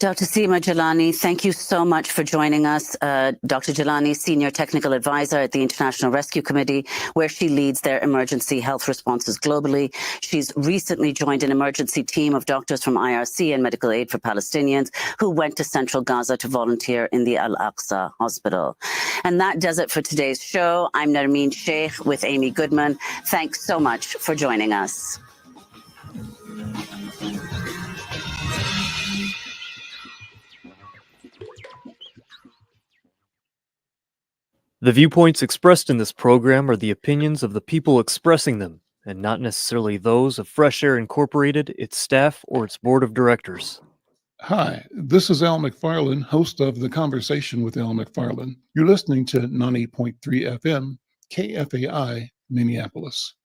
Dr. Seema Jalani, thank you so much for joining us. Dr. Jalani, Senior Technical Advisor at the International Rescue Committee, where she leads their emergency health responses globally. She's recently joined an emergency team of doctors from IRC and Medical Aid for Palestinians who went to central Gaza to volunteer in the Al-Aqsa Hospital. And that does it for today's show. I'm Nermeen Sheikh with Amy Goodman. Thanks so much for joining us. The viewpoints expressed in this program are the opinions of the people expressing them, and not necessarily those of Fresh Air Incorporated, its staff, or its board of directors. Hi, this is Al McFarlane, host of the Conversation with Al McFarlane. You're listening to 90.3 FM, KFAI, Minneapolis.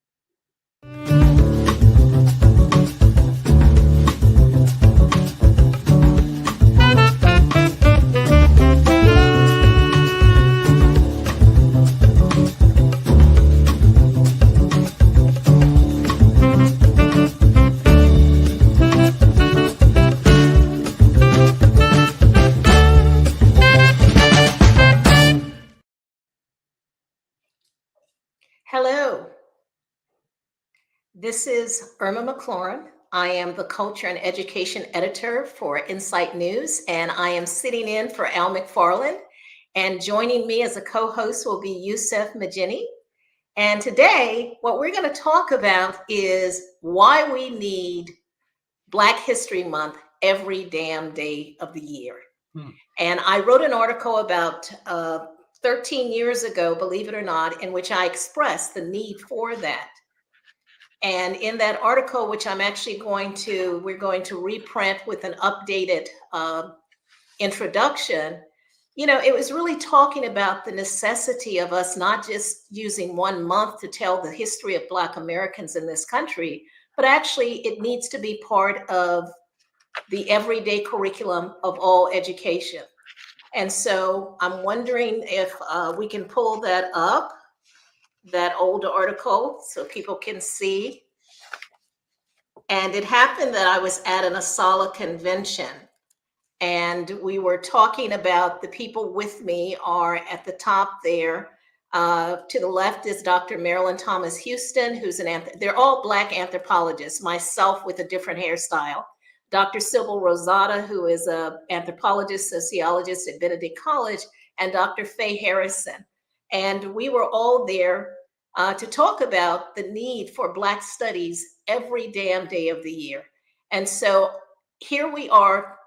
Hello, this is Irma McLaurin. I am the Culture and Education Editor for Insight News, and I am sitting in for Al McFarlane. And joining me as a co-host will be Yusef Majini. And today, what we're going to talk about is why we need Black History Month every damn day of the year. And I wrote an article about 13 years ago, believe it or not, in which I expressed the need for that. And in that article, which I'm actually we're going to reprint with an updated introduction, it was really talking about the necessity of us not just using 1 month to tell the history of Black Americans in this country, but actually it needs to be part of the everyday curriculum of all education. And so I'm wondering if we can pull that up, that old article, so people can see. And it happened that I was at an ASALH convention, and we were talking about the people with me are at the top there. To the left is Dr. Marilyn Thomas Houston, who's they're all Black anthropologists, myself with a different hairstyle. Dr. Sybil Rosada, who is an anthropologist, sociologist at Benedict College, and Dr. Faye Harrison. And we were all there to talk about the need for Black studies every damn day of the year. And so here we are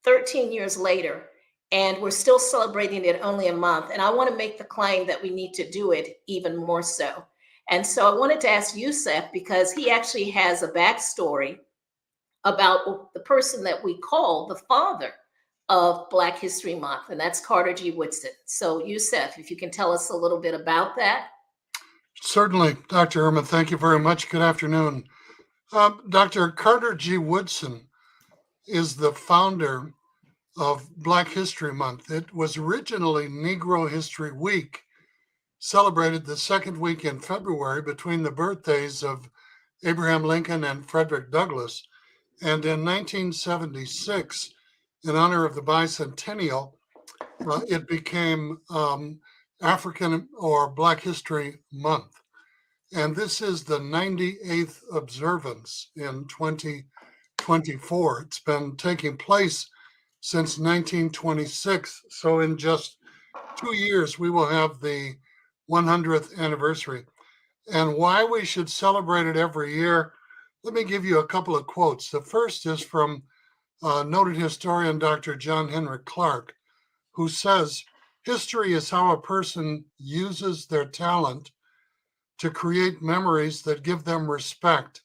13 years later, and we're still celebrating it only a month. And I want to make the claim that we need to do it even more so. And so I wanted to ask Yusef, because he actually has a backstory about the person that we call the father of Black History Month, and that's Carter G. Woodson. So Yusef, if you can tell us a little bit about that. Certainly, Dr. Irma, thank you very much. Good afternoon. Dr. Carter G. Woodson is the founder of Black History Month. It was originally Negro History Week, celebrated the second week in February between the birthdays of Abraham Lincoln and Frederick Douglass. And in 1976, in honor of the bicentennial, it became African or Black History Month. And this is the 98th observance in 2024. It's been taking place since 1926. So in just 2 years, we will have the 100th anniversary. And why we should celebrate it every year, let me give you a couple of quotes. The first is from noted historian Dr. John Henrik Clarke, who says, "History is how a person uses their talent to create memories that give them respect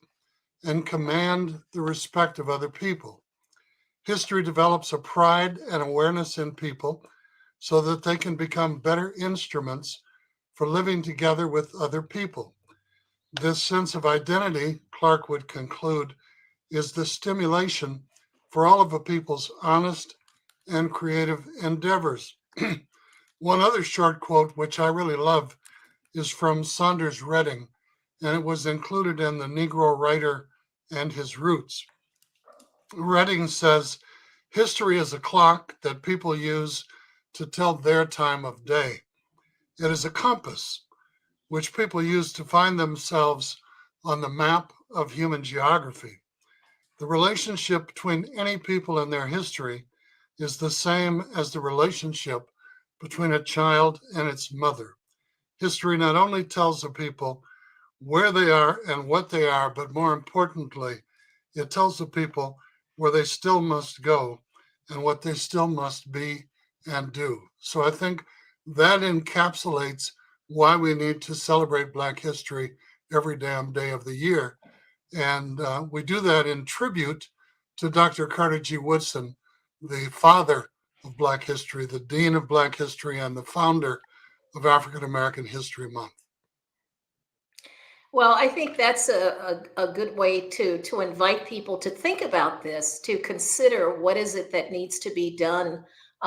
and command the respect of other people. History develops a pride and awareness in people so that they can become better instruments for living together with other people. This sense of identity," Clarke would conclude, "is the stimulation for all of a people's honest and creative endeavors." One other short quote, which I really love, is from Saunders Redding, and it was included in The Negro Writer and His Roots. Redding says, History is a clock that people use to tell their time of day. It is a compass which people use to find themselves on the map of human geography. The relationship between any people and their history is the same as the relationship between a child and its mother. History not only tells the people where they are and what they are, but more importantly, it tells the people where they still must go and what they still must be and do. So I think that encapsulates why we need to celebrate Black history every damn day of the year. And we do that in tribute to Dr. Carter G. Woodson, the father of Black history, the dean of Black history, and the founder of African American History Month. Well, I think that's a good way to invite people to think about this, to consider what is it that needs to be done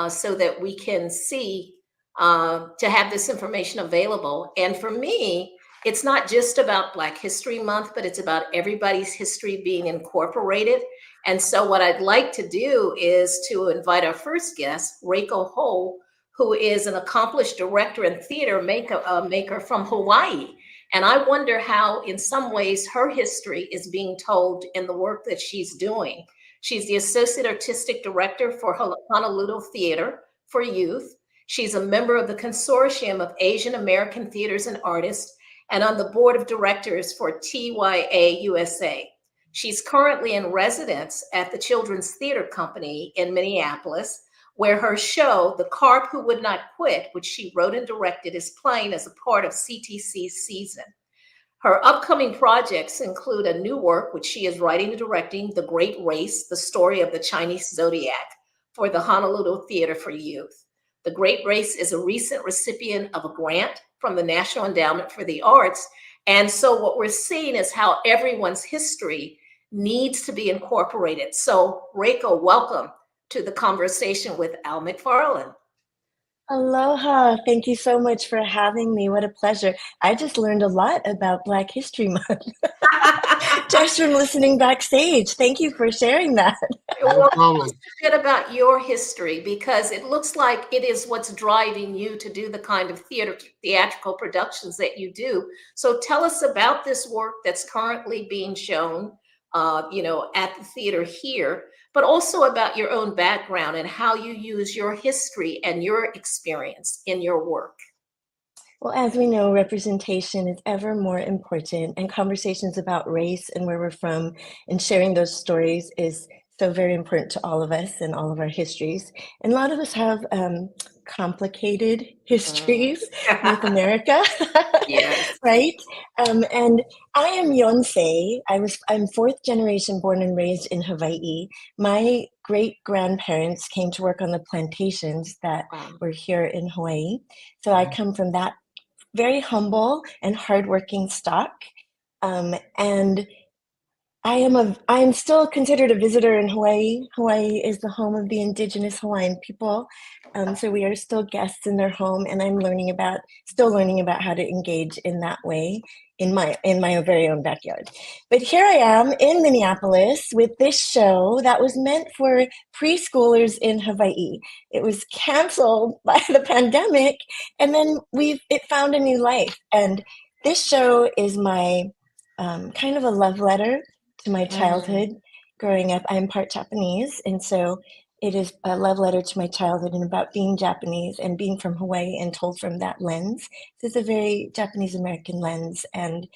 so that we can see, to have this information available. And for me, it's not just about Black History Month, but it's about everybody's history being incorporated. And so what I'd like to do is to invite our first guest, Reiko Ho, who is an accomplished director and theater maker from Hawaii. And I wonder how, in some ways, her history is being told in the work that she's doing. She's the Associate Artistic Director for Honolulu Theatre for Youth. She's a member of the Consortium of Asian American Theaters and Artists and on the board of directors for TCWAM USA. She's currently in residence at the Children's Theater Company in Minneapolis, where her show, The Carp Who Would Not Quit, which she wrote and directed, is playing as a part of CTC's season. Her upcoming projects include a new work, which she is writing and directing, The Great Race, the story of the Chinese Zodiac, for the Honolulu Theatre for Youth. The Great Race is a recent recipient of a grant from the National Endowment for the Arts. And so what we're seeing is how everyone's history needs to be incorporated. So Reiko, welcome to the Conversation with Al McFarlane. Aloha. Thank you so much for having me. What a pleasure. I just learned a lot about Black History Month just from listening backstage. Thank you for sharing that. Well, tell us a bit about your history, because it looks like it is what's driving you to do the kind of theatrical productions that you do. So tell us about this work that's currently being shown, at the theater here, but also about your own background and how you use your history and your experience in your work. Well, as we know, representation is ever more important, and conversations about race and where we're from and sharing those stories is so very important to all of us and all of our histories. And a lot of us have complicated histories with America, Yes. right? And I am Yonsei. I'm fourth generation born and raised in Hawaii. My great-grandparents came to work on the plantations that were here in Hawaii. So I come from that very humble and hardworking stock. And I am still considered a visitor in Hawaii. Hawaii is the home of the indigenous Hawaiian people. So we are still guests in their home, and I'm still learning about how to engage in that way in my very own backyard. But here I am in Minneapolis with this show that was meant for preschoolers in Hawaii. It was canceled by the pandemic, and then it found a new life. And this show is my kind of a love letter to my childhood. Growing up, I'm part Japanese, and so it is a love letter to my childhood and about being Japanese and being from Hawaii and told from that lens. So it's a very Japanese American lens, and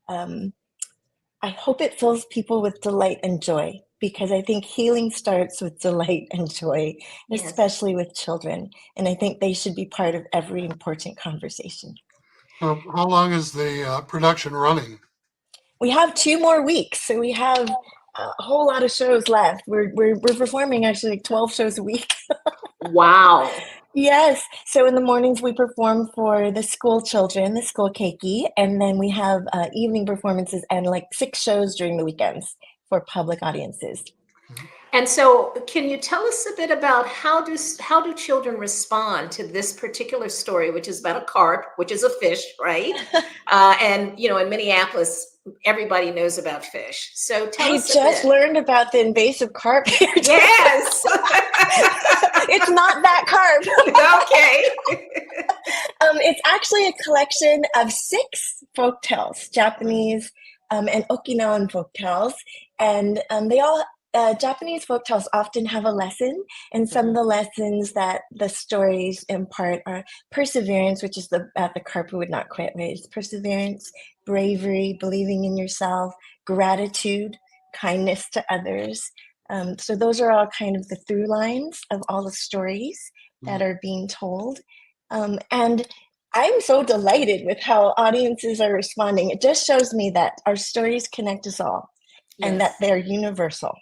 I hope it fills people with delight and joy, because I think healing starts with delight and joy, especially with children. And I think they should be part of every important conversation. How long is the production running? We have 2 more weeks, so we have a whole lot of shows left. We're performing actually like 12 shows a week. Wow. Yes. So in the mornings we perform for the school children, the school keiki, and then we have evening performances and like 6 shows during the weekends for public audiences. And so can you tell us a bit about how do children respond to this particular story, which is about a carp, which is a fish, right? And, in Minneapolis, everybody knows about fish. So tell I us a just bit. learned about the invasive carp here. Yes. It's not that carp. Okay. It's actually a collection of 6 folktales, Japanese and Okinawan folktales, and they all Japanese folktales often have a lesson, and some of the lessons that the stories impart are perseverance, which is the carp who would not quit, right? It's perseverance, bravery, believing in yourself, gratitude, kindness to others. So those are all kind of the through lines of all the stories that are being told. And I'm so delighted with how audiences are responding. It just shows me that our stories connect us all and that they're universal.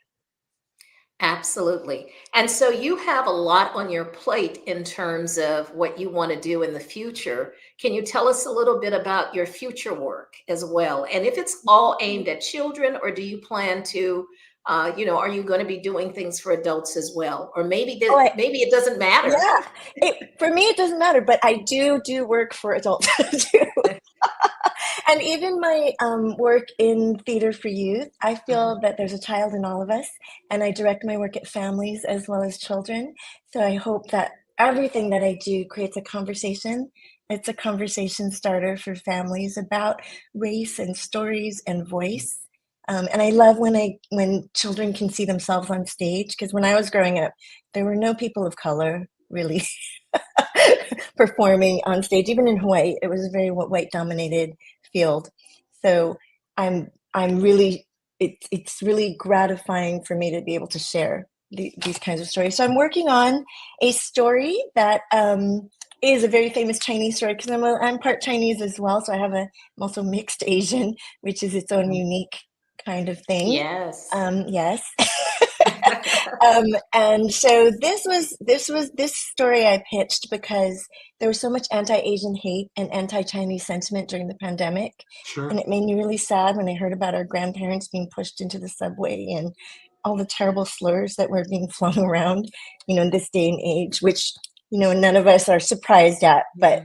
Absolutely. And so you have a lot on your plate in terms of what you want to do in the future. Can you tell us a little bit about your future work as well? And if it's all aimed at children, or do you plan to, are you going to be doing things for adults as well? Or maybe maybe it doesn't matter. Yeah, for me, it doesn't matter, but I do work for adults too. And even my work in theater for youth, I feel that there's a child in all of us, and I direct my work at families as well as children. So I hope that everything that I do creates a conversation. It's a conversation starter for families about race and stories and voice. And I love when children can see themselves on stage, because when I was growing up, there were no people of color really performing on stage. Even in Hawaii, it was a very white-dominated field. So I'm really, it's really gratifying for me to be able to share these kinds of stories. So I'm working on a story that is a very famous Chinese story, because I'm part Chinese as well. So I'm also mixed Asian, which is its own unique kind of thing. Yes. Yes. And so this story I pitched because there was so much anti-Asian hate and anti-Chinese sentiment during the pandemic. Sure. And it made me really sad when I heard about our grandparents being pushed into the subway and all the terrible slurs that were being flung around, in this day and age, which, none of us are surprised at, but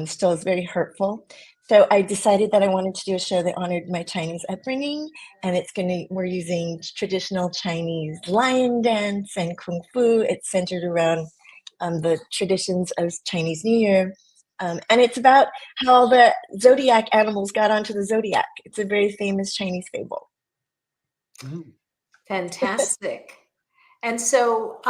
still is very hurtful. So I decided that I wanted to do a show that honored my Chinese upbringing, and we're using traditional Chinese lion dance and kung fu. It's centered around the traditions of Chinese New Year. And it's about how the zodiac animals got onto the zodiac. It's a very famous Chinese fable. Fantastic. And so,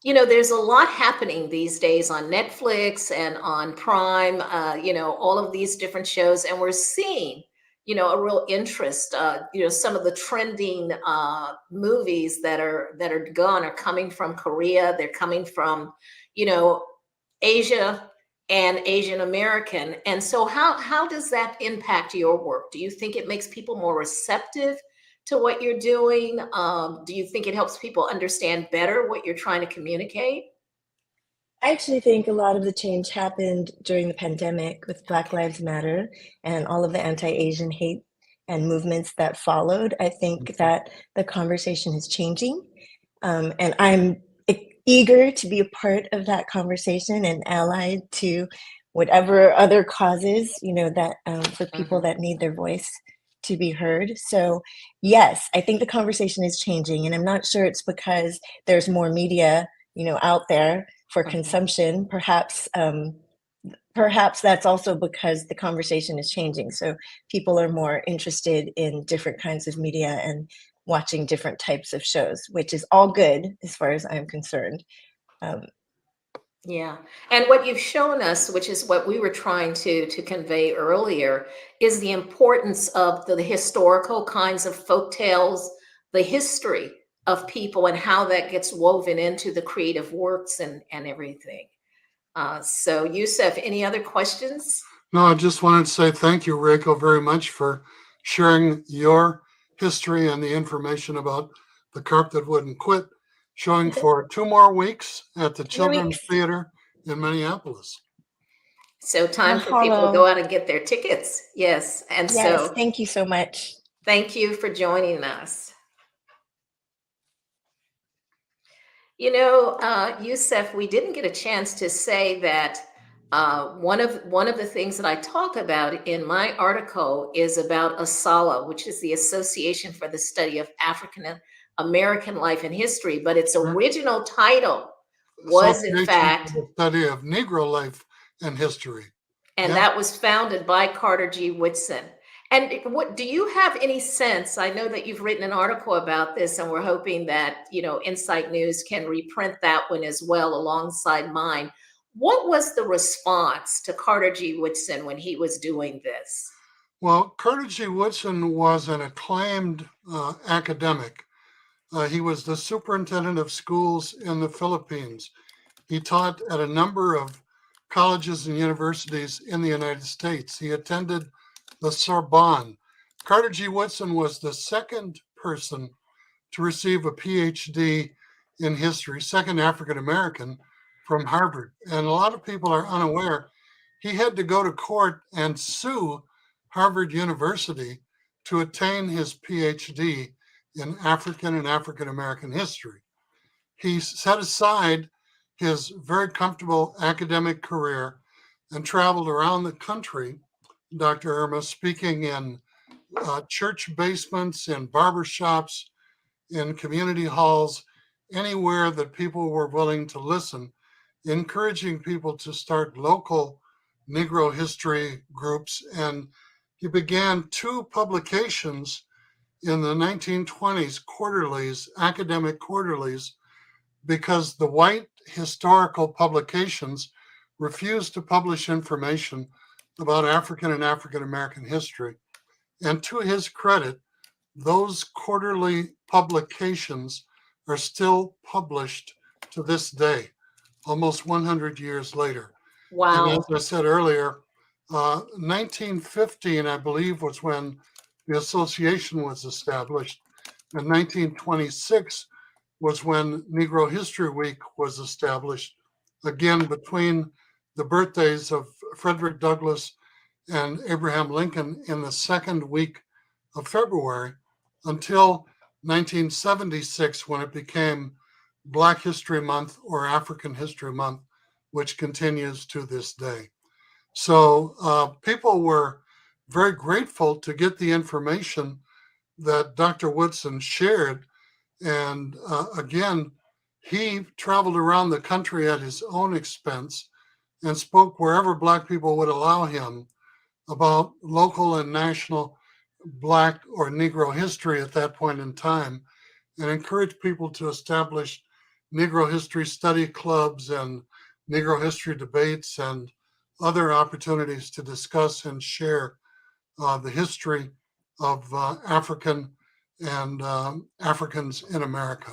there's a lot happening these days on Netflix and on Prime, all of these different shows. And we're seeing, a real interest, some of the trending movies that are gone are coming from Korea. They're coming from, Asia and Asian American. And so how does that impact your work? Do you think it makes people more receptive to what you're doing? Do you think it helps people understand better what you're trying to communicate? I actually think a lot of the change happened during the pandemic with Black Lives Matter and all of the anti-Asian hate and movements that followed. I think that the conversation is changing, and I'm eager to be a part of that conversation and allied to whatever other causes, that for people that need their voice to be heard. So yes, I think the conversation is changing, and I'm not sure it's because there's more media, out there for consumption. Perhaps that's also because the conversation is changing. So people are more interested in different kinds of media and watching different types of shows, which is all good as far as I'm concerned. Yeah. And what you've shown us, which is what we were trying to convey earlier, is the importance of the historical kinds of folk tales, the history of people, and how that gets woven into the creative works and everything. So Yusef, any other questions? No, I just wanted to say thank you, Reiko, very much for sharing your history and the information about the carp that wouldn't quit, showing for 2 more weeks at the Children's Theater in Minneapolis. So time for people to go out and get their tickets. Yes. And yes, thank you so much. Thank you for joining us. Yusef, we didn't get a chance to say that One of the things that I talk about in my article is about ASALA, which is the Association for the Study of African American Life and History, but its original title was in Association fact for the Study of Negro Life and History. and Yeah. that was founded by Carter G. Woodson. And what do you have any sense? I know that you've written an article about this, and we're hoping that Insight News can reprint that one as well alongside mine. What was the response to Carter G. Woodson when he was doing this? Well, Carter G. Woodson was an acclaimed academic. He was the superintendent of schools in the Philippines. He taught at a number of colleges and universities in the United States. He attended the Sorbonne. Carter G. Woodson was the second person to receive a PhD in history, second African American from Harvard. And a lot of people are unaware. He had to go to court and sue Harvard University to attain his PhD in African and African American history. He set aside his very comfortable academic career and traveled around the country, Dr. Irma, speaking in church basements, in barbershops, in community halls, anywhere that people were willing to listen, encouraging people to start local Negro history groups. And he began 2 publications in the 1920s, quarterlies, academic quarterlies, because the white historical publications refused to publish information about African and African American history. And to his credit, those quarterly publications are still published to this day, almost 100 years later. Wow. And as I said earlier, 1915, I believe, was when the association was established. And 1926 was when Negro History Week was established, again, between the birthdays of Frederick Douglass and Abraham Lincoln in the second week of February, until 1976, when it became Black History Month or African History Month, which continues to this day. So people were very grateful to get the information that Dr. Woodson shared. And again, he traveled around the country at his own expense and spoke wherever Black people would allow him about local and national Black or Negro history at that point in time, and encouraged people to establish Negro history study clubs and Negro history debates and other opportunities to discuss and share the history of African and Africans in America.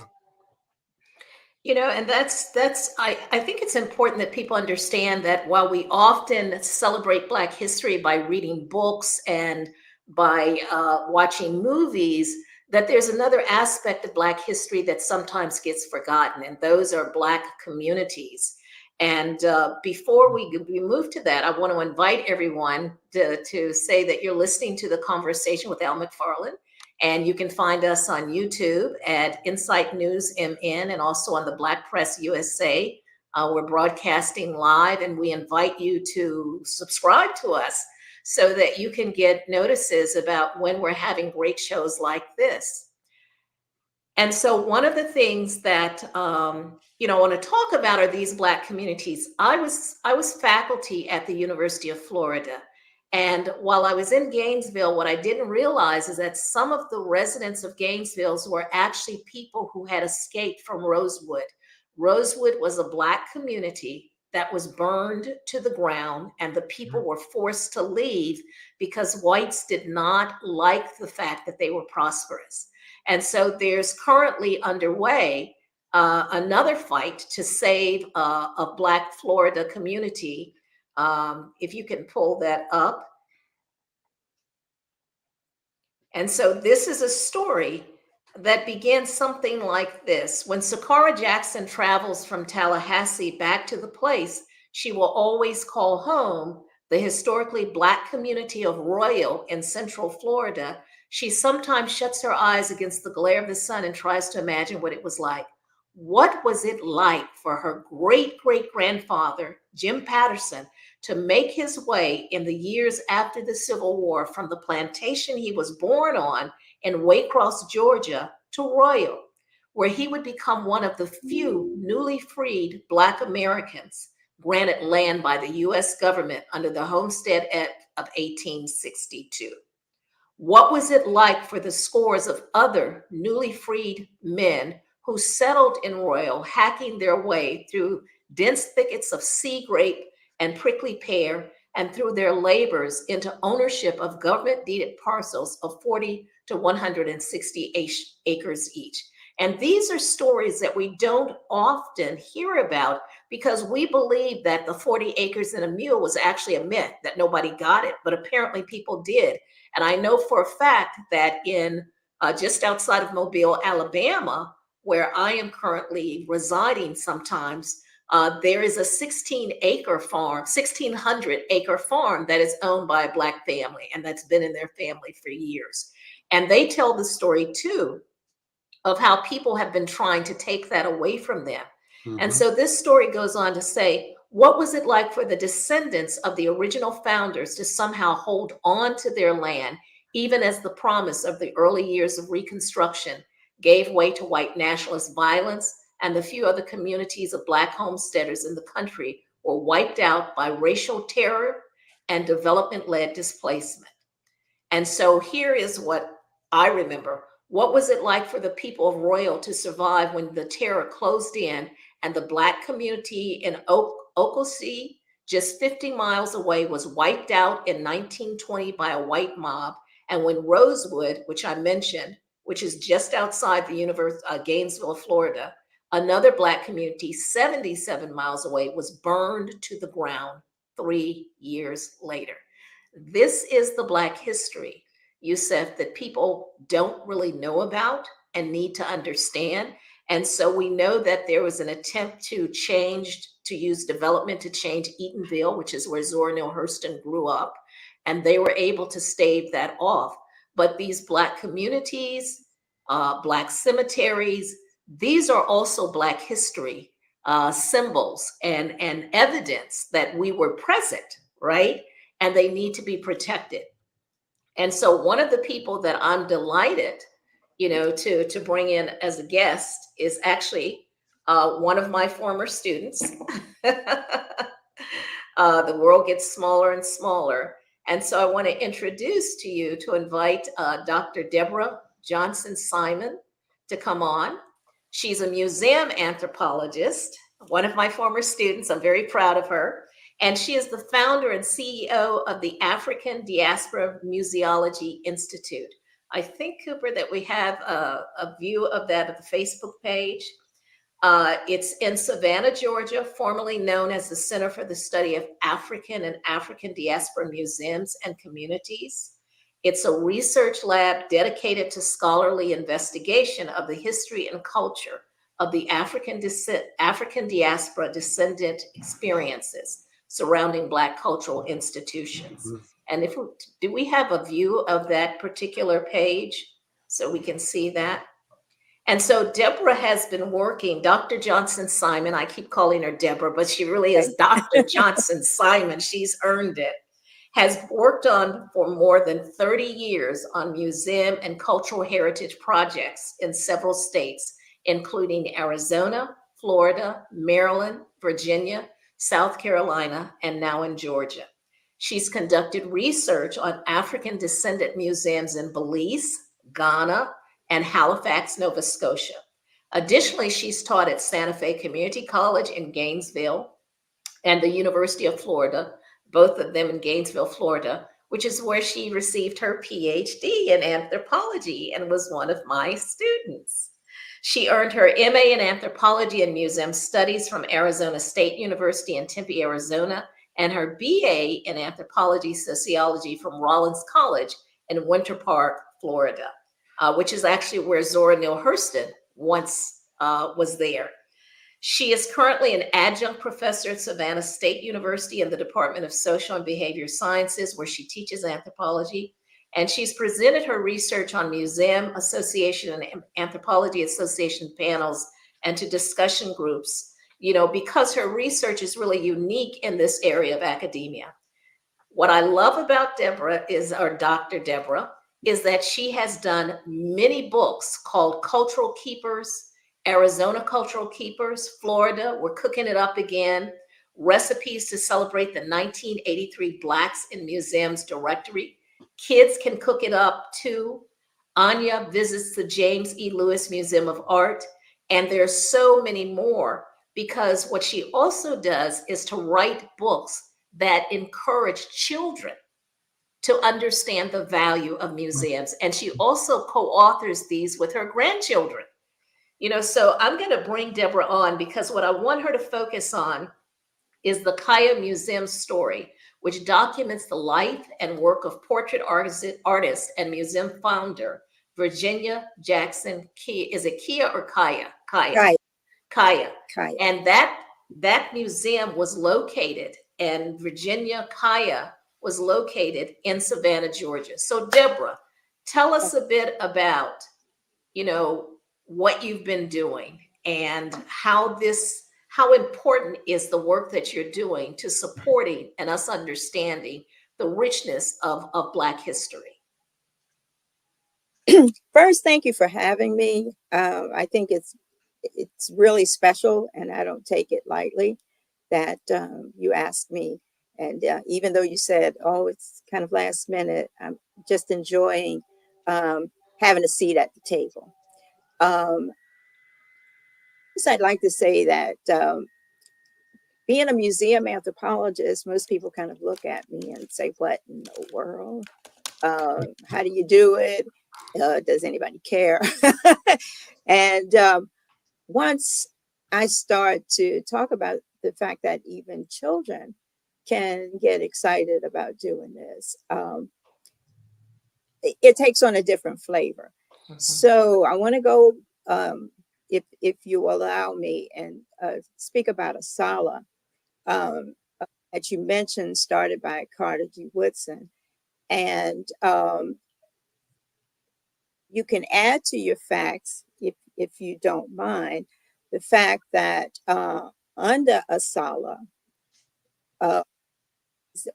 And I think it's important that people understand that while we often celebrate Black history by reading books and by watching movies, that there's another aspect of Black history that sometimes gets forgotten, and those are Black communities. And before we move to that, I want to invite everyone to say that you're listening to the Conversation with Al McFarlane. And you can find us on YouTube at Insight News MN and also on the Black Press USA. We're broadcasting live, and we invite you to subscribe to us so that you can get notices about when we're having great shows like this. And so one of the things that I want to talk about are these Black communities. I was faculty at the University of Florida. And while I was in Gainesville, what I didn't realize is that some of the residents of Gainesville were actually people who had escaped from Rosewood. Rosewood was a Black community that was burned to the ground, and the people were forced to leave because whites did not like the fact that they were prosperous. And so there's currently underway another fight to save a Black Florida community. If you can pull that up. And so this is a story that begins something like this. When Sakara Jackson travels from Tallahassee back to the place she will always call home, the historically Black community of Royal in Central Florida, she sometimes shuts her eyes against the glare of the sun and tries to imagine what it was like. What was it like for her great-great-grandfather, Jim Patterson, to make his way in the years after the Civil War from the plantation he was born on in Waycross, Georgia, to Royal, where he would become one of the few newly freed Black Americans granted land by the U.S. government under the Homestead Act of 1862. What was it like for the scores of other newly freed men who settled in Royal, hacking their way through dense thickets of sea grape and prickly pear, and through their labors into ownership of government-deeded parcels of 40 to 160 acres each? And these are stories that we don't often hear about because we believe that the 40 acres and a mule was actually a myth, that nobody got it, but apparently people did. And I know for a fact that in just outside of Mobile, Alabama, where I am currently residing sometimes, there is a 16-acre farm, 1,600-acre farm that is owned by a Black family, and that's been in their family for years. And they tell the story too of how people have been trying to take that away from them. And so this story goes on to say, what was it like for the descendants of the original founders to somehow hold on to their land, even as the promise of the early years of Reconstruction gave way to white nationalist violence, and the few other communities of Black homesteaders in the country were wiped out by racial terror and development-led displacement? And so here is what I remember. What was it like for the people of Royal to survive when the terror closed in and the Black community in Oklahoma, just 50 miles away, was wiped out in 1920 by a white mob? And when Rosewood, which I mentioned, which is just outside the University of Gainesville, Florida, another Black community 77 miles away, was burned to the ground 3 years later. This is the Black history, Yusef, that people don't really know about and need to understand. And so we know that there was an attempt to use development to change Eatonville, which is where Zora Neale Hurston grew up, and they were able to stave that off. But these Black communities, Black cemeteries, these are also Black history symbols and evidence that we were present, right? And they need to be protected. And so one of the people that I'm delighted, to bring in as a guest is actually one of my former students. The world gets smaller and smaller. And so I want to introduce to you, to invite Dr. Deborah Johnson-Simon to come on. She's a museum anthropologist, one of my former students. I'm very proud of her. And she is the founder and CEO of the African Diaspora Museology Institute. I think, Cooper, that we have a view of that at the Facebook page. It's in Savannah, Georgia, formerly known as the Center for the Study of African and African Diaspora Museums and Communities. It's a research lab dedicated to scholarly investigation of the history and culture of the African diaspora descendant experiences surrounding Black cultural institutions. And do we have a view of that particular page so we can see that? And so Deborah has been working, Dr. Johnson-Simon, I keep calling her Deborah, but she really is Dr. Johnson-Simon. She's earned it. Has worked on for more than 30 years on museum and cultural heritage projects in several states, including Arizona, Florida, Maryland, Virginia, South Carolina, and now in Georgia. She's conducted research on African descendant museums in Belize, Ghana, and Halifax, Nova Scotia. Additionally, she's taught at Santa Fe Community College in Gainesville and the University of Florida, both of them in Gainesville, Florida, which is where she received her PhD in anthropology and was one of my students. She earned her MA in Anthropology and Museum Studies from Arizona State University in Tempe, Arizona, and her BA in Anthropology Sociology from Rollins College in Winter Park, Florida, which is actually where Zora Neale Hurston once was there. She is currently an adjunct professor at Savannah State University in the Department of Social and Behavior Sciences, where she teaches anthropology. And she's presented her research on Museum Association and Anthropology Association panels and to discussion groups, because her research is really unique in this area of academia. What I love about Deborah or Dr. Deborah, is that she has done many books called Cultural Keepers, Arizona Cultural Keepers, Florida, We're Cooking It Up Again, Recipes to Celebrate the 1983 Blacks in Museums Directory. Kids Can Cook It Up Too. Anya Visits the James E. Lewis Museum of Art. And there's so many more, because what she also does is to write books that encourage children to understand the value of museums. And she also co-authors these with her grandchildren. So I'm going to bring Deborah on, because what I want her to focus on is the Kaya Museum story, which documents the life and work of portrait artist and museum founder, Virginia Jackson Kaya. Is it Kia or Kaya? Kaya. Kaya. And that museum was located, and Virginia Kaya was located in Savannah, Georgia. So Deborah, tell us a bit about, what you've been doing and how important is the work that you're doing to supporting and us understanding the richness of Black history. First, thank you for having me. I think it's really special, and I don't take it lightly that you asked me. And even though you said, oh, it's kind of last minute, I'm just enjoying having a seat at the table. First, I'd like to say that being a museum anthropologist, most people kind of look at me and say, what in the world? How do you do it? Does anybody care? And once I start to talk about the fact that even children can get excited about doing this, it takes on a different flavor. Mm-hmm. So I want to go, if you allow me, and speak about a sala that you mentioned, started by Carter G. Woodson. And you can add to your facts, if you don't mind, the fact that under ASALA, the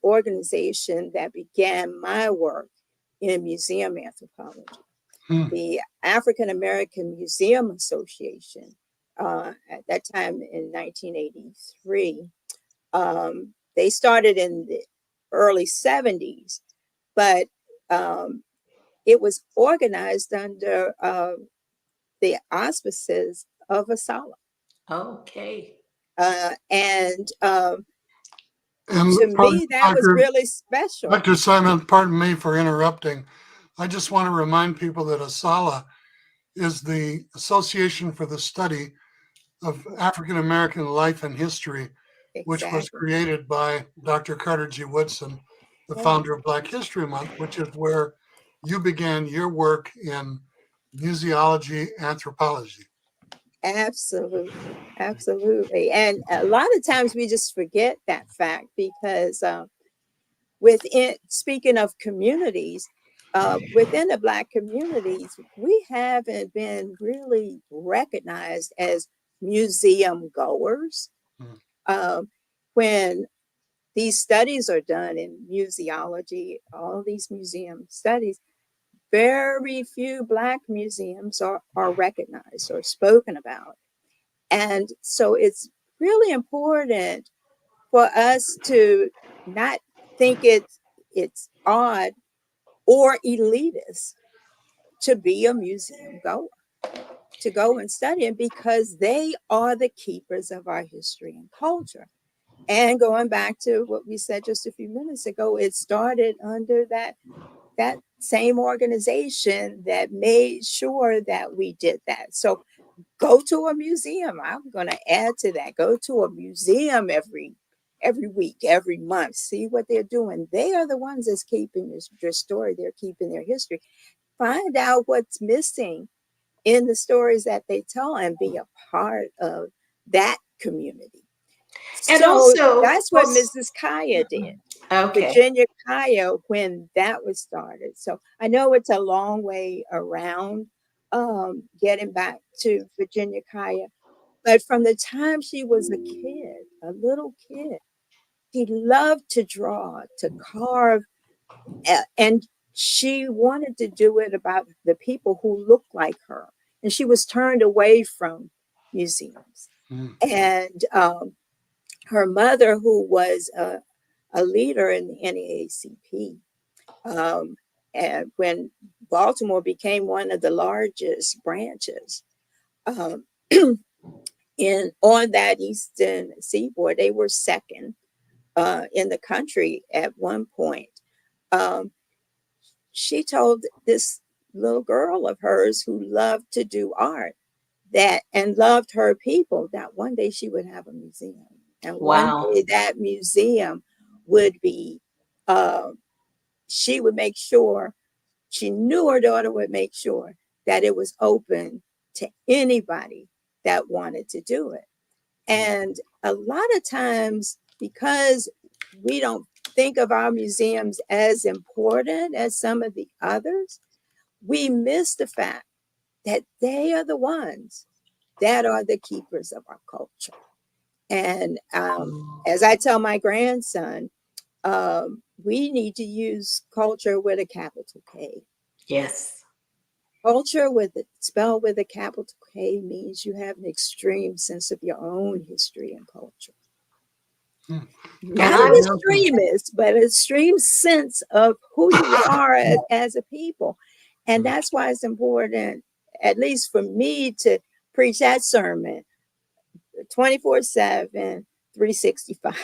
organization that began my work in museum anthropology, the African American Museum Association, at that time in 1983, they started in the early 70s, but it was organized under the auspices of ASALA. Okay. And to me, that was really special. Dr. Simon, pardon me for interrupting. I just want to remind people that ASALA is the Association for the Study of African American Life and History, which was created by Dr. Carter G. Woodson, the founder of Black History Month, which is where you began your work in museology anthropology. Absolutely. Absolutely. And a lot of times we just forget that fact, because speaking of communities, within the Black communities, we haven't been really recognized as museum goers. When these studies are done in museology, all these museum studies, very few Black museums are recognized or spoken about. And so it's really important for us to not think it's odd or elitist to be a museum goer, to go and study it, because they are the keepers of our history and culture. And going back to what we said just a few minutes ago, it started under that same organization that made sure that we did that. So go to a museum. I'm going to add to that. Go to a museum every week, every month. See what they're doing. They are the ones that's keeping their story. They're keeping their history. Find out what's missing in the stories that they tell, and be a part of that community. And so also, that's what Mrs. Kaya did. Okay. Virginia Kaya, when that was started. So I know it's a long way around getting back to Virginia Kaya, But from the time she was a kid, a little kid, she loved to draw, to carve, and she wanted to do it about the people who looked like her. And she was turned away from museums. And her mother, who was a leader in the NAACP, and when Baltimore became one of the largest branches on that eastern seaboard, they were second in the country at one point. She told this little girl of hers who loved to do art and loved her people that one day she would have a museum. And one day that museum would be, she would make sure, she knew her daughter would make sure that it was open to anybody that wanted to do it. And a lot of times, because we don't think of our museums as important as some of the others, we miss the fact that they are the ones that are the keepers of our culture. And as I tell my grandson, we need to use culture with a capital K. Yes. Culture spelled with a capital K means you have an extreme sense of your own history and culture. Not an extremist, but an extreme sense of who you are as a people. And that's why it's important, at least for me, to preach that sermon 24/7, 365.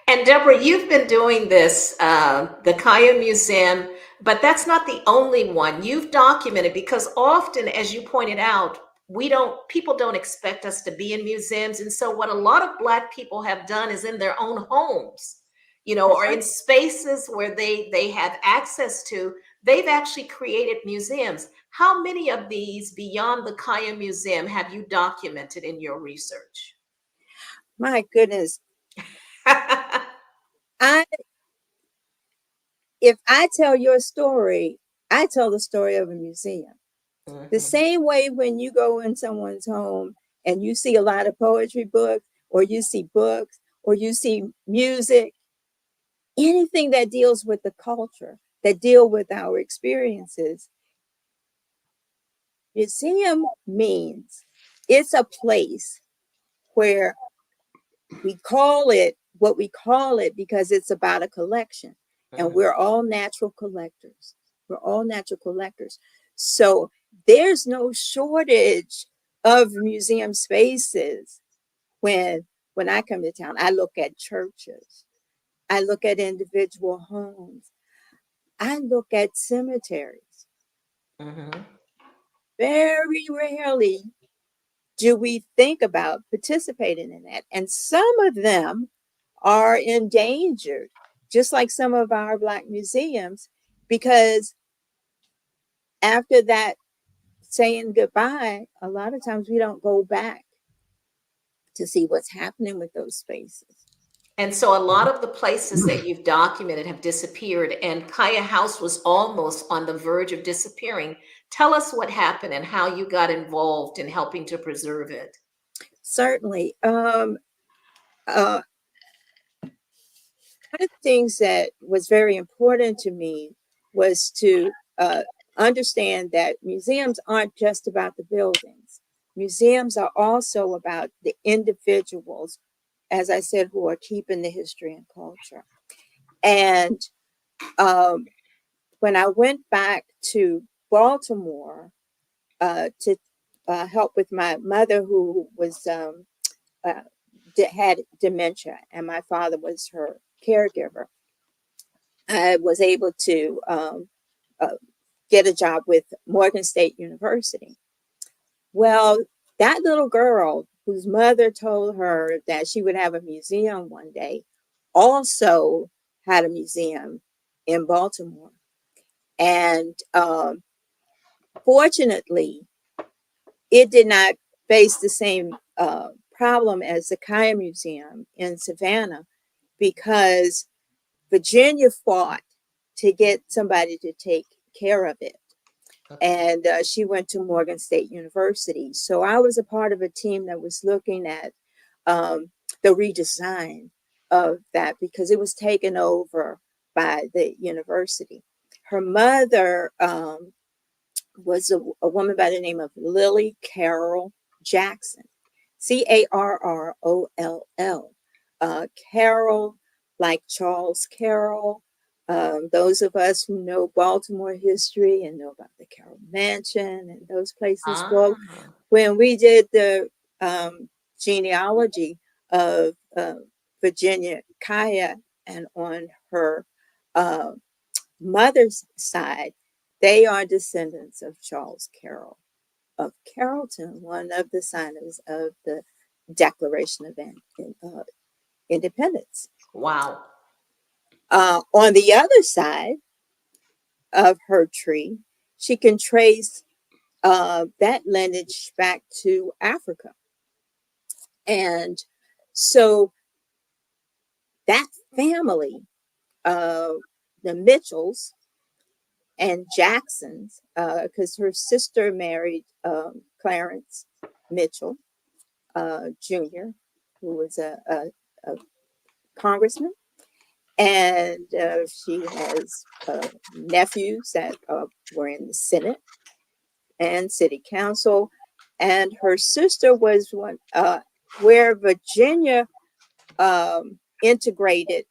And Deborah, you've been doing this, the Kaya Museum, but that's not the only one. You've documented, because often, as you pointed out, people don't expect us to be in museums. And so what a lot of Black people have done is in their own homes, or in spaces where they have access to, they've actually created museums. How many of these beyond the Kaya Museum have you documented in your research? My goodness. If I tell your story, I tell the story of a museum. The same way when you go in someone's home and you see a lot of poetry books, or you see books, or you see music, anything that deals with the culture, that deal with our experiences. Museum means it's a place where we call it what we call it because it's about a collection. And we're all natural collectors. We're all natural collectors. So there's no shortage of museum spaces. When I come to town, I look at churches. I look at individual homes. I look at cemeteries. Very rarely do we think about participating in that. And some of them are endangered, just like some of our Black museums, because after that saying goodbye, a lot of times we don't go back to see what's happening with those spaces. And so a lot of the places that you've documented have disappeared, and Kaya House was almost on the verge of disappearing. Tell us what happened and how you got involved in helping to preserve it. Certainly. One of the things that was very important to me was to understand that museums aren't just about the buildings. Museums are also about the individuals, as I said, who are keeping the history and culture. And when I went back to Baltimore to help with my mother, who was had dementia, and my father was her caregiver, I was able to get a job with Morgan State University. Well, that little girl whose mother told her that she would have a museum one day also had a museum in Baltimore. And fortunately, it did not face the same problem as the Kaya Museum in Savannah, because Virginia fought to get somebody to take care of it. And she went to Morgan State University. So I was a part of a team that was looking at the redesign of that because it was taken over by the university. Her mother was a woman by the name of Lily Carroll Jackson, Carroll. Carroll, like Charles Carroll. Those of us who know Baltimore history and know about the Carroll Mansion and those places. Well, when we did the genealogy of Virginia Kaya, and on her mother's side, they are descendants of Charles Carroll of Carrollton, one of the signers of the Declaration of Independence. Wow. On the other side of her tree, she can trace that lineage back to Africa. And so that family, the Mitchells and Jacksons, because her sister married Clarence Mitchell Jr., who was a congressman. And she has nephews that were in the Senate and City Council. And her sister was one where Virginia integrated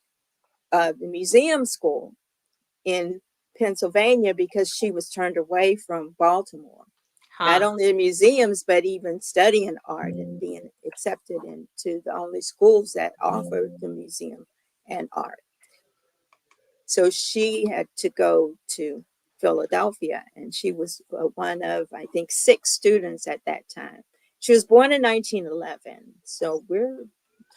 the museum school in Pennsylvania because she was turned away from Baltimore. Not only the museums, but even studying art and being accepted into the only schools that offer the museum and art. So she had to go to Philadelphia, and she was one of, I think, 6 students at that time. She was born in 1911, so we're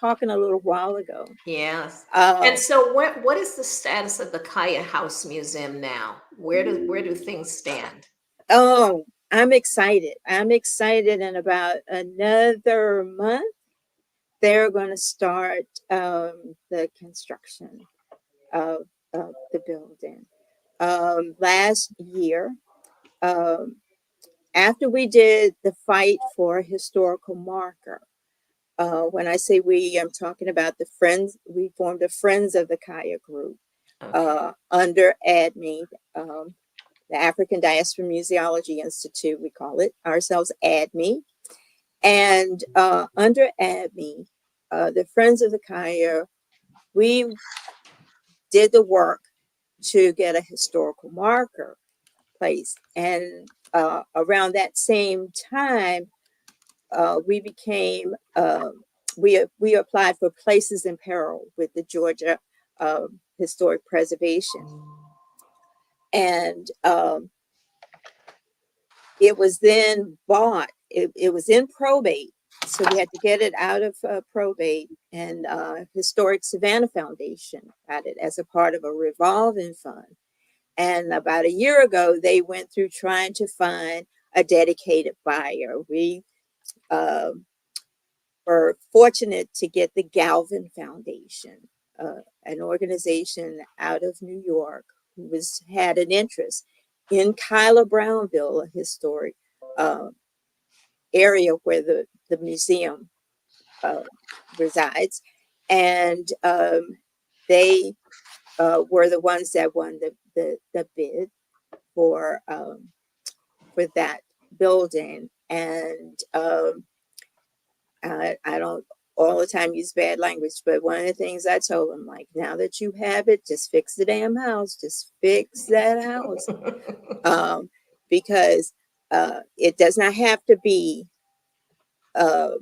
talking a little while ago. Yes. And so what is the status of the Kaya House Museum now? Where do things stand? Oh, I'm excited. I'm excited. In about another month, they're going to start the construction of the building. Last year, after we did the fight for a historical marker, when I say we, I'm talking about the friends. We formed a Friends of the Kaya group under ADME, the African Diaspora Museology Institute. We call it ourselves ADME. And under ADME, the Friends of the Kaya, we did the work to get a historical marker placed. And around that same time, we became, we applied for places in peril with the Georgia Historic Preservation. And it was then bought. It was in probate. So we had to get it out of probate, and Historic Savannah Foundation got it as a part of a revolving fund. And about a year ago, they went through trying to find a dedicated buyer. We were fortunate to get the Galvin Foundation, an organization out of New York who had an interest in Kyla Brownville, a historic area where the museum resides. And they were the ones that won the bid for that building. And I don't all the time use bad language, but one of the things I told them, like, now that you have it, just fix the damn house, just fix that house. Because it does not have to be a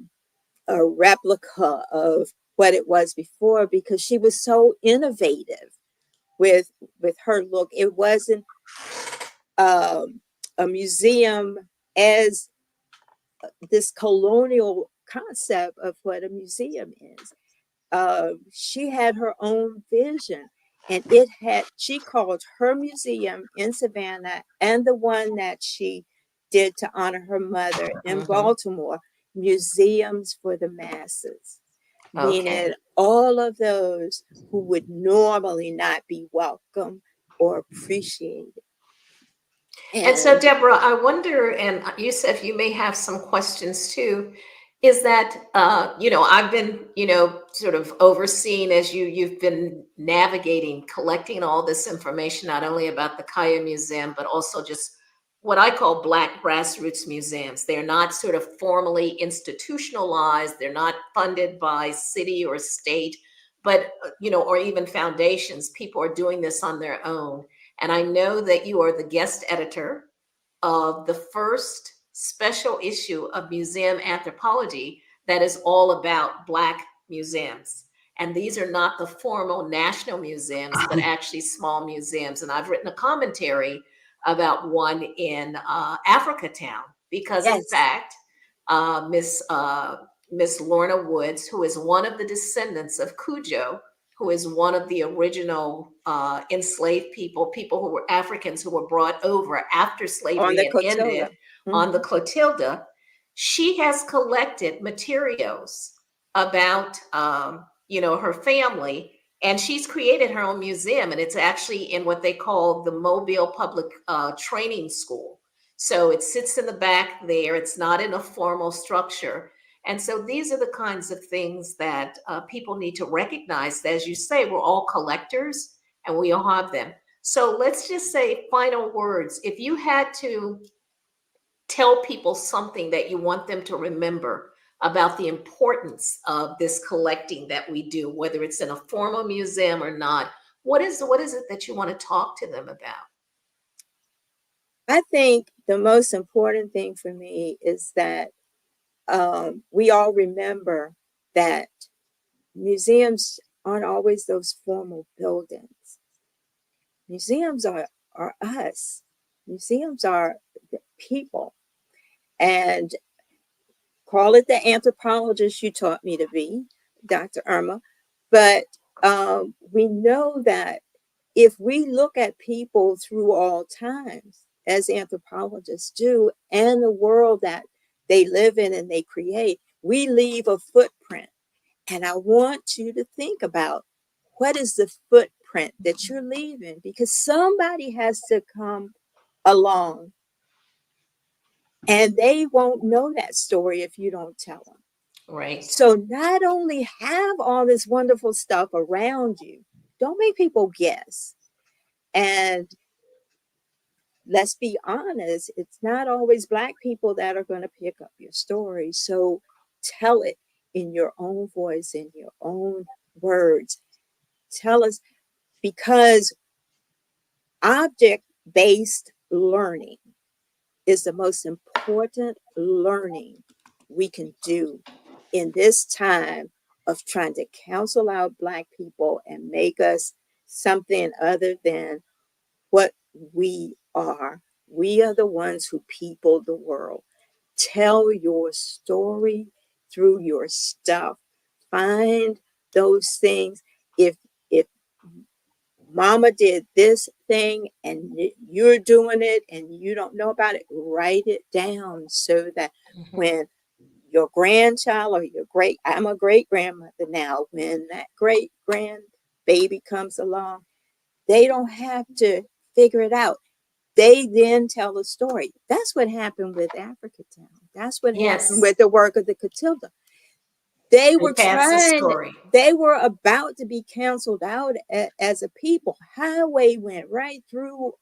replica of what it was before, because she was so innovative with her look. It wasn't a museum as this colonial concept of what a museum is. She had her own vision, and she called her museum in Savannah and the one that she did to honor her mother in Baltimore, Museums for the Masses, meaning all of those who would normally not be welcome or appreciated. And so, Deborah, I wonder, and Yusuf, you may have some questions too, is that, I've been, sort of overseeing as you've been navigating, collecting all this information, not only about the Kaya Museum, but also just what I call Black grassroots museums. They're not sort of formally institutionalized. They're not funded by city or state, but, or even foundations. People are doing this on their own. And I know that you are the guest editor of the first special issue of Museum Anthropology that is all about Black museums. And these are not the formal national museums, but actually small museums. And I've written a commentary about one in Africa Town, because in fact, Miss Lorna Woods, who is one of the descendants of Cujo, who is one of the original enslaved people who were Africans who were brought over after slavery had ended on the Clotilda. She has collected materials about, her family, and she's created her own museum, and it's actually in what they call the Mobile Public Training School. So it sits in the back there. It's not in a formal structure. And so these are the kinds of things that people need to recognize. As you say, we're all collectors and we all have them. So let's just say final words. If you had to tell people something that you want them to remember about the importance of this collecting that we do, whether it's in a formal museum or not, what is it that you want to talk to them about? I think the most important thing for me is that we all remember that museums aren't always those formal buildings. Museums are us. Museums are the people. And call it the anthropologist you taught me to be, Dr. Irma. But we know that if we look at people through all times, as anthropologists do, and the world that they live in and they create, we leave a footprint. And I want you to think about, what is the footprint that you're leaving? Because somebody has to come along, and they won't know that story if you don't tell them. Right. So not only have all this wonderful stuff around you, don't make people guess. And let's be honest, it's not always Black people that are going to pick up your story. So tell it in your own voice, in your own words. Tell us, because object-based learning is the most important learning we can do in this time of trying to counsel out Black people and make us something other than what we are. We are the ones who people the world. Tell your story through your stuff. Find those things. If Mama did this thing and you're doing it and you don't know about it, write it down so that when your grandchild or I'm a great grandmother now, when that great grandbaby comes along, they don't have to figure it out. They then tell a story. That's what happened with Africa Town. That's what happened with the work of the Clotilda. They were they were about to be canceled out as a people. Highway went right through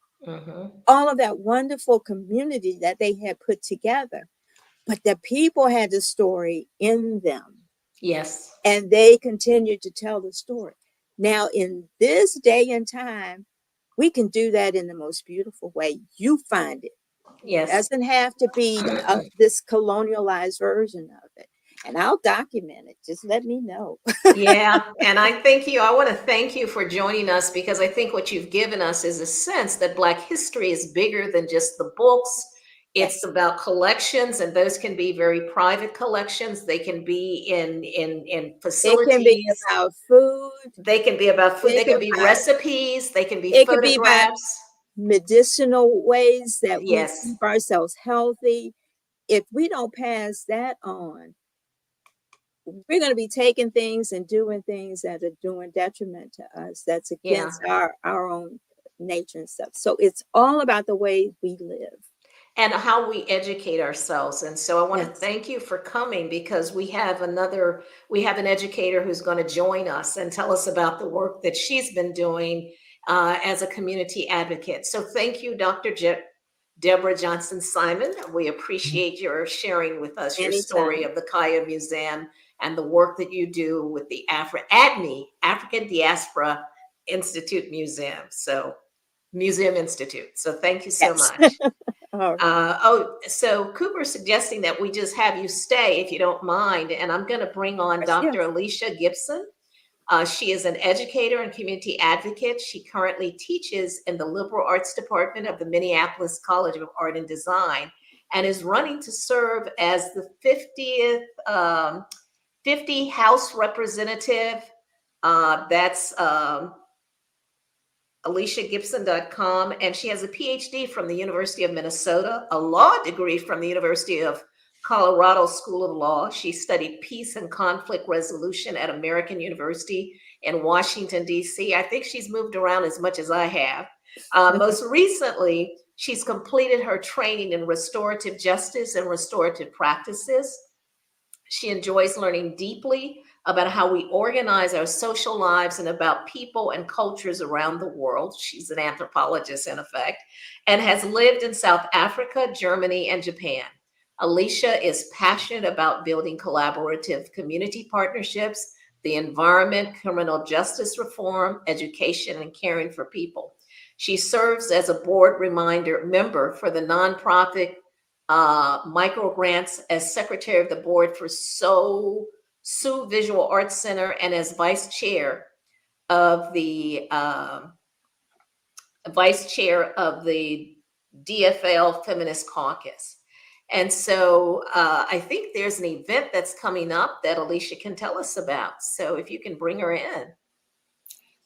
all of that wonderful community that they had put together. But the people had the story in them. Yes. And they continued to tell the story. Now, in this day and time, we can do that in the most beautiful way. You find it. Yes. It doesn't have to be this colonialized version of it. And I'll document it. Just let me know. Yeah. And I want to thank you for joining us, because I think what you've given us is a sense that Black history is bigger than just the books. It's about collections, and those can be very private collections. They can be in facilities. It can be about food. They can be about food. They can be recipes. They can be photographs. Could be about medicinal ways that we keep ourselves healthy. If we don't pass that on, we're going to be taking things and doing things that are doing detriment to us. That's against our own nature and stuff. So it's all about the way we live. And how we educate ourselves. And so I want to Yes. thank you for coming, because we have an educator who's going to join us and tell us about the work that she's been doing as a community advocate. So thank you, Dr. Deborah Johnson-Simon. We appreciate your sharing with us your story Anytime. of the Kaya Museum and the work that you do with the African Diaspora Institute Museum. So Museum Institute. So thank you so Yes. much. All right. So Cooper's suggesting that we just have you stay, if you don't mind. And I'm going to bring on Yes, Dr. yes. Alicia Gibson. She is an educator and community advocate. She currently teaches in the Liberal Arts Department of the Minneapolis College of Art and Design, and is running to serve as the 50 House Representative. That's AliciaGibson.com, and she has a PhD from the University of Minnesota, a law degree from the University of Colorado School of Law. She studied peace and conflict resolution at American University in Washington, D.C. I think she's moved around as much as I have. Most recently, she's completed her training in restorative justice and restorative practices. She enjoys learning deeply about how we organize our social lives and about people and cultures around the world. She's an anthropologist, in effect, and has lived in South Africa, Germany, and Japan. Alicia is passionate about building collaborative community partnerships, the environment, criminal justice reform, education, and caring for people. She serves as a board member for the nonprofit micro grants, as secretary of the board for Sue Visual Arts Center, and as vice chair of the DFL Feminist Caucus. And so I think there's an event that's coming up that Alicia can tell us about. So if you can bring her in.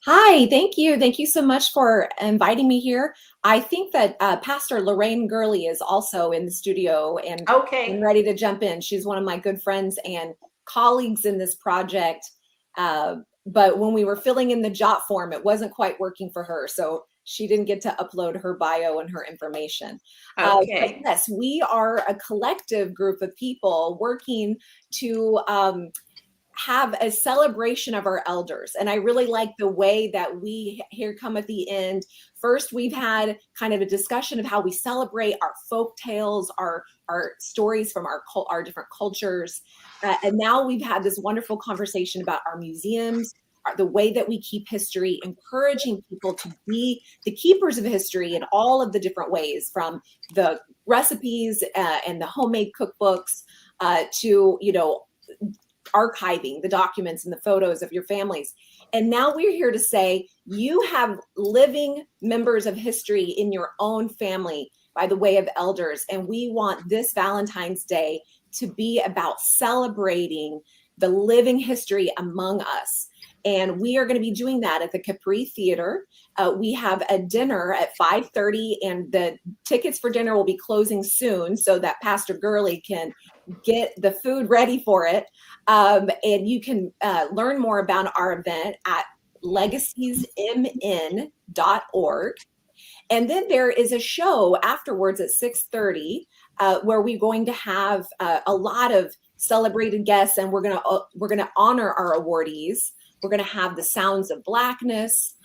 Hi, thank you. Thank you so much for inviting me here. I think that Pastor Lorraine Gurley is also in the studio and ready to jump in. She's one of my good friends and colleagues in this project. But when we were filling in the JOT form, it wasn't quite working for her. So she didn't get to upload her bio and her information. But yes, we are a collective group of people working to have a celebration of our elders. And I really like the way that we here come at the end. First, we've had kind of a discussion of how we celebrate our folk tales, our stories from our different cultures. And now we've had this wonderful conversation about our museums, the way that we keep history, encouraging people to be the keepers of history in all of the different ways, from the recipes and the homemade cookbooks to, archiving the documents and the photos of your families. And now we're here to say you have living members of history in your own family by the way of elders. And we want this Valentine's Day to be about celebrating the living history among us. And we are going to be doing that at the Capri Theater. We have a dinner at 5:30, and the tickets for dinner will be closing soon so that Pastor Gurley can get the food ready for it. And you can learn more about our event at legacesmn.org. And then there is a show afterwards at 6:30 where we're going to have a lot of celebrated guests, and we're going to honor our awardees. We're going to have the Sounds of Blackness.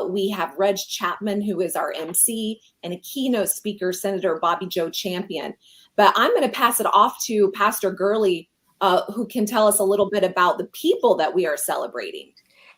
We have Reg Chapman, who is our MC, and a keynote speaker, Senator Bobby Joe Champion. But I'm going to pass it off to Pastor Gurley, who can tell us a little bit about the people that we are celebrating.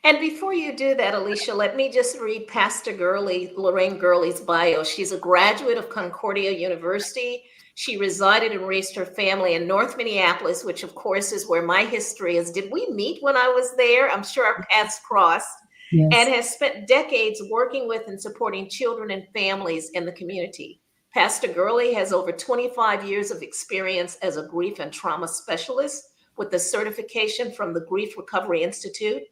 And before you do that, Alicia, let me just read Pastor Gurley, Lorraine Gurley's bio. She's a graduate of Concordia University. She resided and raised her family in North Minneapolis, which of course is where my history is. Did we meet when I was there? I'm sure our paths crossed. Yes. And has spent decades working with and supporting children and families in the community. Pastor Gurley has over 25 years of experience as a grief and trauma specialist with the certification from the Grief Recovery Institute.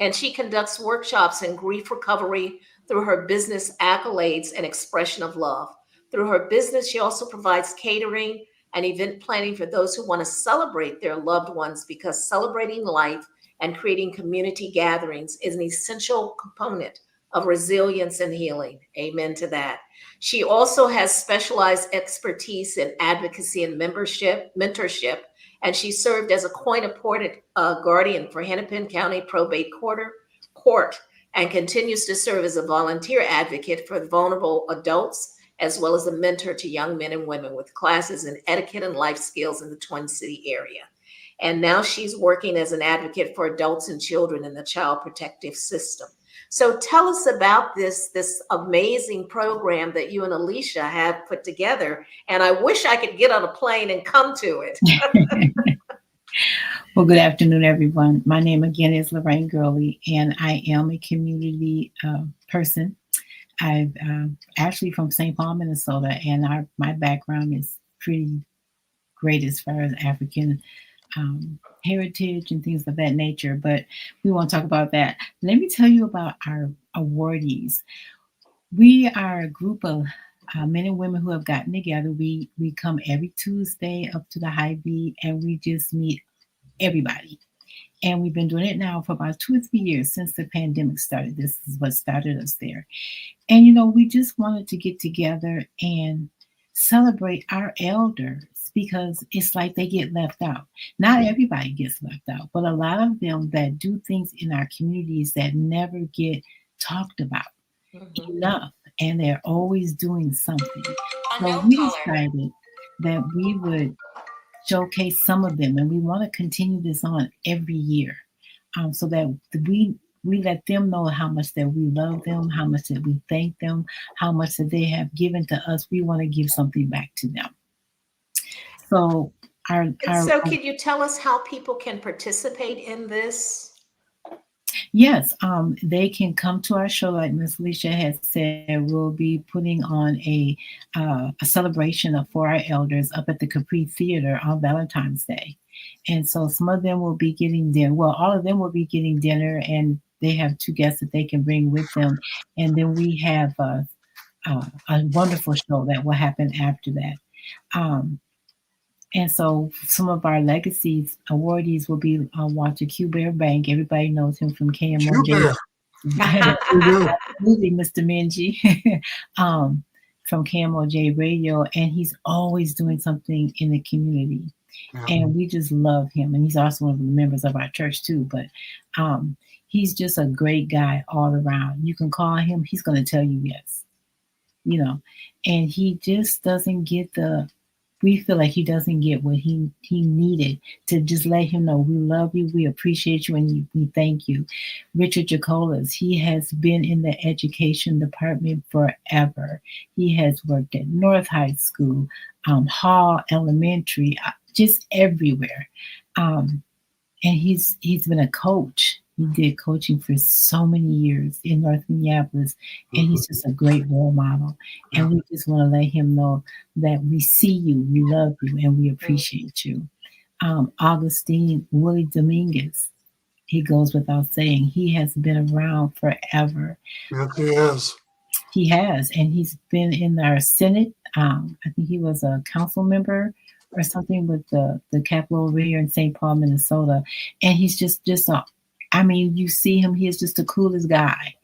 And she conducts workshops in grief recovery through her business accolades and expression of love. Through her business, she also provides catering and event planning for those who want to celebrate their loved ones, because celebrating life and creating community gatherings is an essential component of resilience and healing. Amen to that. She also has specialized expertise in advocacy and mentorship, and she served as a court-appointed guardian for Hennepin County Probate Court and continues to serve as a volunteer advocate for vulnerable adults, as well as a mentor to young men and women with classes in etiquette and life skills in the Twin City area. And now she's working as an advocate for adults and children in the child protective system. So tell us about this amazing program that you and Alicia have put together. And I wish I could get on a plane and come to it. Well, good afternoon, everyone. My name again is Lorraine Gurley, and I am a community person. I'm actually from St. Paul, Minnesota, and my background is pretty great as far as African heritage and things of that nature, but we won't talk about that. Let me tell you about our awardees. We are a group of men and women who have gotten together. We come every Tuesday up to the High V, and we just meet everybody. And we've been doing it now for about 2 or 3 years since the pandemic started. This is what started us there. And, we just wanted to get together and celebrate our elders because it's like they get left out. Not everybody gets left out, but a lot of them that do things in our communities that never get talked about enough. And they're always doing something. So we decided that we would showcase some of them, and we want to continue this on every year, so that we let them know how much that we love them, how much that we thank them, how much that they have given to us. We want to give something back to them. So so can you tell us how people can participate in this? Yes, they can come to our show. Like Miss Alicia has said, we'll be putting on a celebration for our elders up at the Capri Theater on Valentine's Day. And so some of them will be getting dinner. Well, all of them will be getting dinner, and they have 2 guests that they can bring with them. And then we have a wonderful show that will happen after that. And so some of our Legacies awardees will be Walter Q. Bear Bank. Everybody knows him from KMOJ. Absolutely, Mr. Minji, from KMOJ Radio. And he's always doing something in the community. And we just love him. And he's also one of the members of our church too. But he's just a great guy all around. You can call him. He's going to tell you yes. And he just doesn't get we feel like he doesn't get what he needed to just let him know we love you, we appreciate you, and we thank you. Richard Jacolas, he has been in the education department forever. He has worked at North High School, Hall Elementary, just everywhere. And he's been a coach. He did coaching for so many years in North Minneapolis, and he's just a great role model. And we just want to let him know that we see you, we love you, and we appreciate you. Augustine Willie Dominguez, he goes without saying, he has been around forever. Yes, he has. He has, and he's been in our Senate. I think he was a council member or something with the Capitol over here in St. Paul, Minnesota. And he's just you see him, he is just the coolest guy.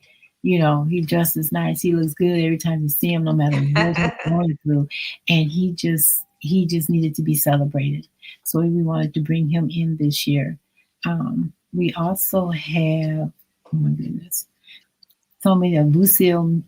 He dresses nice. He looks good every time you see him, no matter what he's going through. And he just needed to be celebrated. So we wanted to bring him in this year. We also have, oh my goodness, so many of Lucille,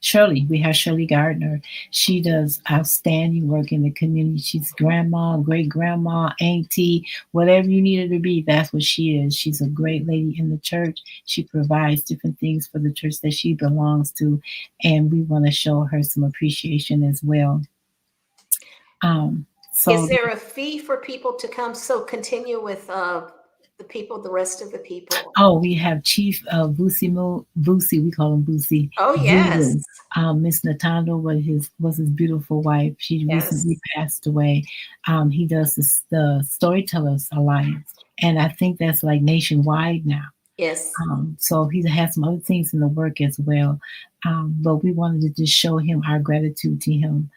Shirley. We have Shirley Gardner. She does outstanding work in the community. She's grandma, great grandma, auntie, whatever you need her to be, that's what she is. She's a great lady in the church. She provides different things for the church that she belongs to, and we want to show her some appreciation as well. Is there a fee for people to come? So continue with the rest of the people. Oh, we have Chief Boosie, we call him Boosie. Oh, yes. Miss Natando was his beautiful wife. She recently passed away. He does the Storytellers Alliance, and I think that's like nationwide now. Yes. So he has some other things in the work as well. But we wanted to just show him our gratitude to him.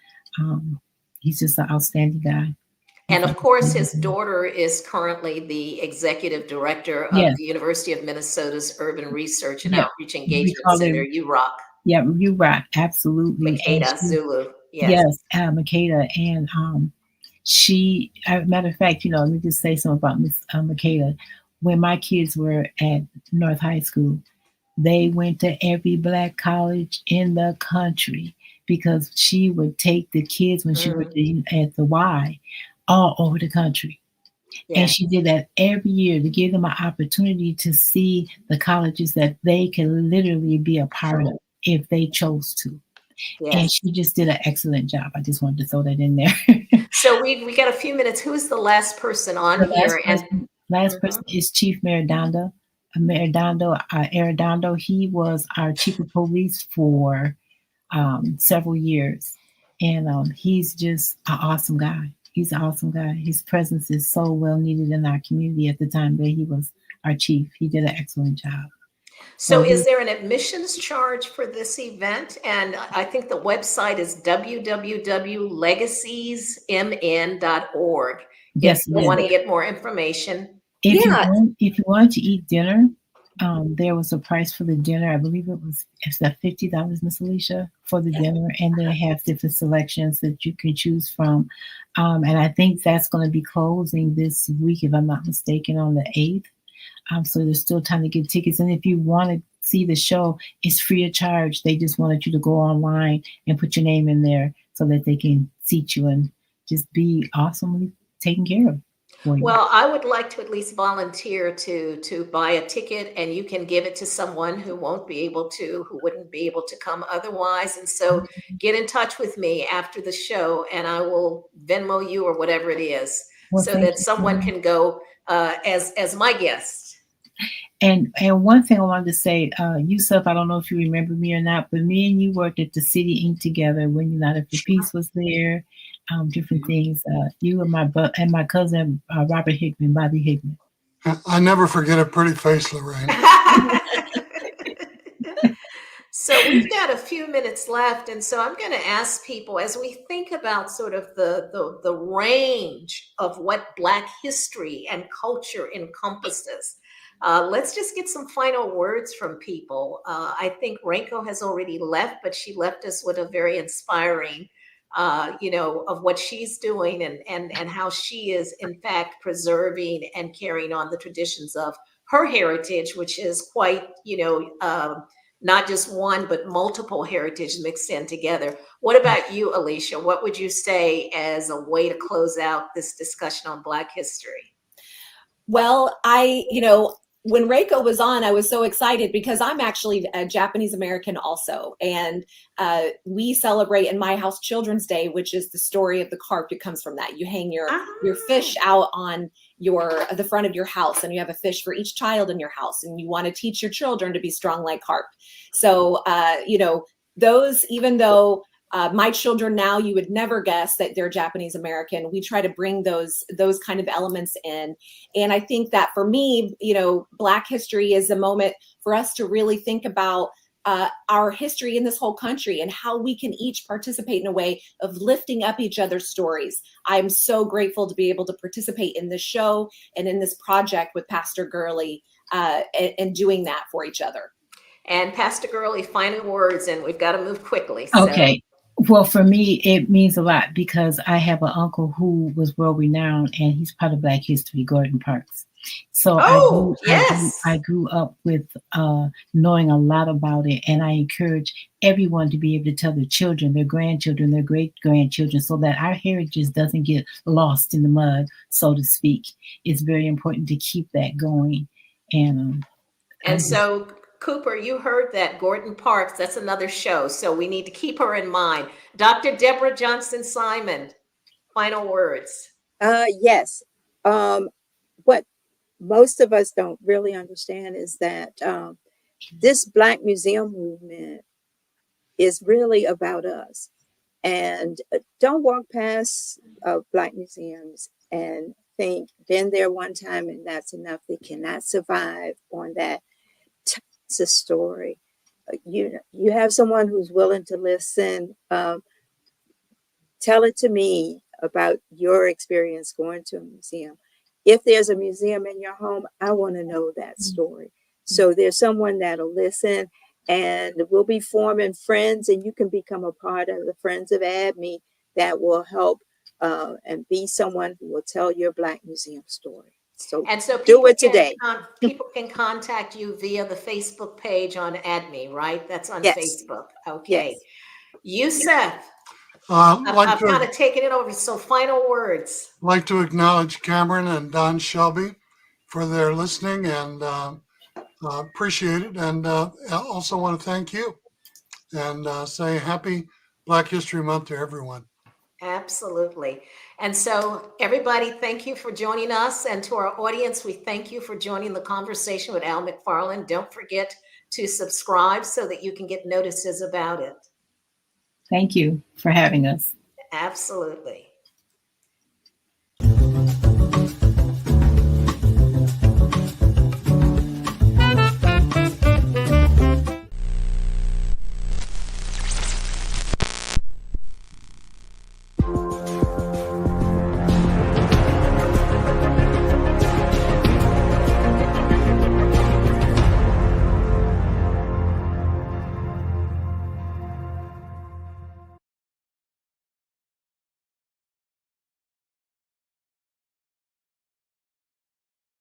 He's just an outstanding guy. And of course, his daughter is currently the executive director of Yes. the University of Minnesota's Urban Research and Yeah. Outreach We Engagement call Center, it- UROC. Yeah, UROC, absolutely. And Makeda Zulu. Yes, Makeda. And she, matter of fact, let me just say something about Miss Makeda. When my kids were at North High School, they went to every Black college in the country because she would take the kids when she worked at the Y all over the country. Yeah. And she did that every year to give them an opportunity to see the colleges that they can literally be a part of if they chose to. Yes. And she just did an excellent job. I just wanted to throw that in there. So we got a few minutes. Who is the last person on here? Last person is Chief Arredondo. He was our chief of police for several years. And he's just an awesome guy. He's an awesome guy. His presence is so well needed in our community at the time that he was our chief. He did an excellent job. So is there an admissions charge for this event? And I think the website is www.legasiesmn.org. Yes, if you want to get more information. If you wanted to eat dinner, there was a price for the dinner. I believe it's that $50, Miss Alicia, for the dinner, and they have different selections that you can choose from. And I think that's going to be closing this week, if I'm not mistaken, on the 8th. So there's still time to get tickets. And if you want to see the show, it's free of charge. They just wanted you to go online and put your name in there so that they can seat you and just be awesomely taken care of. Well, I would like to at least volunteer to buy a ticket, and you can give it to someone who wouldn't be able to come otherwise. And so get in touch with me after the show, and I will Venmo you or whatever it is, so that someone can go as my guest. And one thing I wanted to say, Yusuf, I don't know if you remember me or not, but me and you worked at the City Inc. together when United for Peace was there. Different things. You and my cousin Bobby Hickman. I never forget a pretty face, Lorraine. So we've got a few minutes left, and so I'm going to ask people, as we think about sort of the range of what Black history and culture encompasses. Let's just get some final words from people. I think Reiko has already left, but she left us with a very inspiring, of what she's doing and how she is in fact preserving and carrying on the traditions of her heritage, which is quite, not just one, but multiple heritage mixed in together. What about you, Alicia? What would you say as a way to close out this discussion on Black history? Well, when Reiko was on, I was so excited because I'm actually a Japanese American also. And we celebrate in my house Children's Day, which is the story of the carp. It comes from that. You hang your fish out on the front of your house, and you have a fish for each child in your house, and you want to teach your children to be strong like carp. So, those, even though my children now, you would never guess that they're Japanese American. We try to bring those kind of elements in. And I think that for me, Black history is a moment for us to really think about our history in this whole country and how we can each participate in a way of lifting up each other's stories. I'm so grateful to be able to participate in this show and in this project with Pastor Gurley and doing that for each other. And Pastor Gurley, final words, and we've got to move quickly. So. Okay. Well, for me, it means a lot because I have an uncle who was world-renowned, and he's part of Black history, Gordon Parks. So I grew up with knowing a lot about it, and I encourage everyone to be able to tell their children, their grandchildren, their great-grandchildren, so that our heritage doesn't get lost in the mud, so to speak. It's very important to keep that going. And so, Cooper, you heard that. Gordon Parks, that's another show, so we need to keep her in mind. Dr. Deborah Johnson-Simon, final words. Yes. What most of us don't really understand is that this Black Museum movement is really about us. And don't walk past Black museums and think, been there one time and that's enough. They cannot survive on that. It's a story. You have someone who's willing to listen. Tell it to me. about your experience going to a museum. If there's a museum in your home, I want to know that story. So there's someone that'll listen, and we'll be forming friends, and you can become a part of the Friends of ADME that will help and be someone who will tell your Black Museum story. So do it today. People can contact you via the Facebook page on ADME, right? That's on Yes. Facebook. Okay. Yes. Youssef, I've I've kind of taken it over. So final words. I'd like to acknowledge Cameron and Don Shelby for their listening, and appreciate it. And I also want to thank you and say happy Black History Month to everyone. Absolutely. And so everybody, thank you for joining us. And to our audience, we thank you for joining the Conversation with Al McFarlane. Don't forget to subscribe so that you can get notices about it. Thank you for having us. Absolutely.